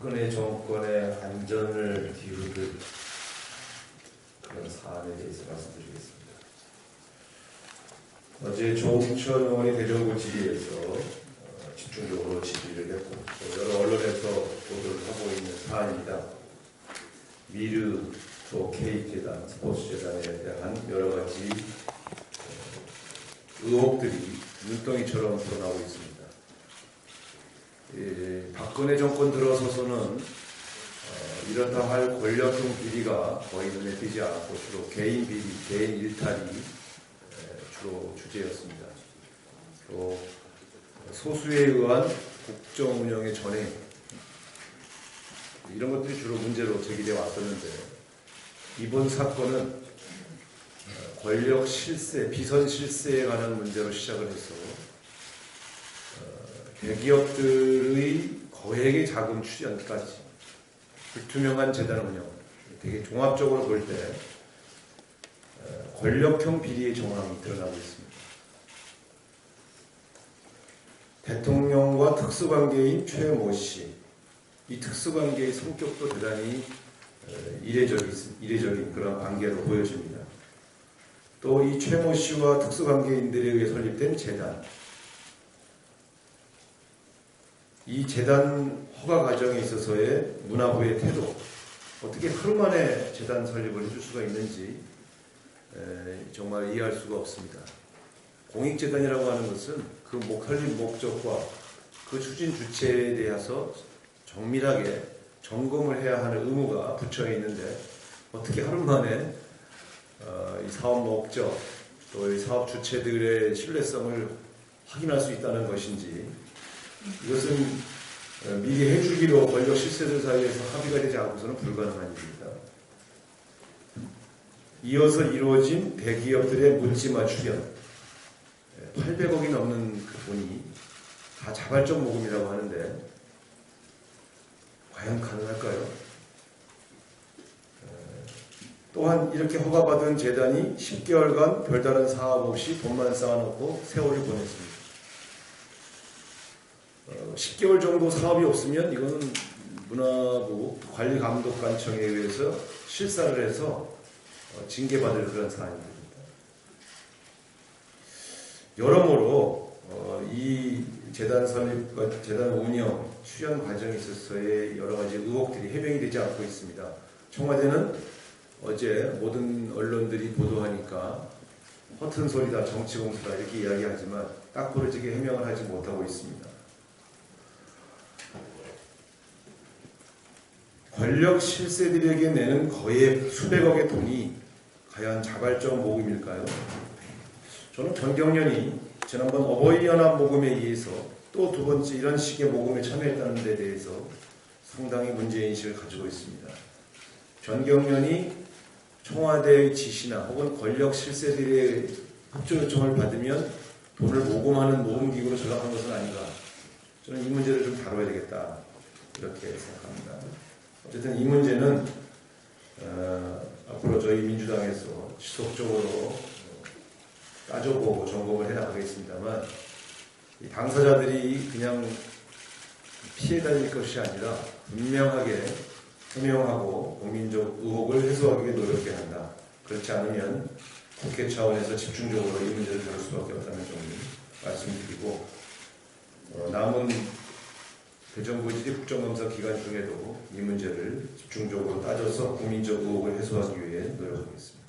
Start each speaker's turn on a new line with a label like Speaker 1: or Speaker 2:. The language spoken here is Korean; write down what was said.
Speaker 1: 박근혜 정권의 안전을 뒤흔들 그런 사안에 대해서 말씀드리겠습니다. 어제 조홍천 의원이 대전구 지리에서 집중적으로 질의를 했고 또 여러 언론에서 보도를 하고 있는 사안입니다. 미르 또 K재단, 스포츠재단에 대한 여러 가지 의혹들이 눈덩이처럼 드러나고 있습니다. 박근혜 정권 들어서서는 이렇다 할 권력형 비리가 거의 눈에 띄지 않았고 주로 개인 비리, 개인 일탈이 주로 주제였습니다. 또 소수에 의한 국정 운영의 전횡 이런 것들이 주로 문제로 제기되어 왔었는데 이번 사건은 권력 실세, 비선 실세에 관한 문제로 시작을 해서 대기업들의 거액의 자금 출연까지 불투명한 재단 운영, 되게 종합적으로 볼 때 권력형 비리의 정황이 드러나고 있습니다. 대통령과 특수관계인 최모 씨, 이 특수관계의 성격도 대단히 이례적인 그런 관계로 보여집니다. 또 이 최모 씨와 특수관계인들에 의해 설립된 재단, 이 재단 허가 과정에 있어서의 문화부의 태도, 어떻게 하루 만에 재단 설립을 해줄 수가 있는지 정말 이해할 수가 없습니다. 공익재단이라고 하는 것은 그 설립 목적과 그 추진 주체에 대해서 정밀하게 점검을 해야 하는 의무가 부처에 있는데 어떻게 하루 만에 이 사업 목적 또 이 사업 주체들의 신뢰성을 확인할 수 있다는 것인지 이것은 미리 해주기로 권력 실세들 사이에서 합의가 되지 않고서는 불가능한 일입니다. 이어서 이루어진 대기업들의 묻지마 출연 800억이 넘는 그 돈이 다 자발적 모금이라고 하는데 과연 가능할까요? 또한 이렇게 허가받은 재단이 10개월간 별다른 사업 없이 돈만 쌓아놓고 세월을 보냈습니다. 10개월 정도 사업이 없으면 이거는 문화부 관리감독관청에 의해서 실사를 해서 징계받을 그런 사안입니다. 여러모로 이 재단 설립과 재단 운영, 수연 과정에 있어서의 여러 가지 의혹들이 해명이 되지 않고 있습니다. 청와대는 어제 모든 언론들이 보도하니까 허튼 소리다, 정치공수다 이렇게 이야기하지만 딱 부러지게 해명을 하지 못하고 있습니다. 권력 실세들에게 내는 거의 수백억의 돈이 과연 자발적 모금일까요? 저는 전경련이 지난번 어버이연합 모금에 의해서 또 두 번째 이런 식의 모금에 참여했다는 데 대해서 상당히 문제인식을 가지고 있습니다. 전경련이 청와대의 지시나 혹은 권력 실세들의 협조 요청을 받으면 돈을 모금하는 모금기구로 전락한 것은 아닌가. 저는 이 문제를 좀 다뤄야 되겠다 이렇게 생각합니다. 어쨌든 이 문제는 앞으로 저희 민주당에서 지속적으로 따져보고 점검을 해나가겠습니다만 이 당사자들이 그냥 피해 다닐 것이 아니라 분명하게 해명하고 국민적 의혹을 해소하기 위해 노력해야 한다. 그렇지 않으면 국회 차원에서 집중적으로 이 문제를 다룰 수밖에 없다는 점을 말씀드리고 남은 대전구지리 국정감사 기간 중에도 이 문제를 집중적으로 따져서 국민적 의혹을 해소하기 위해 노력하겠습니다.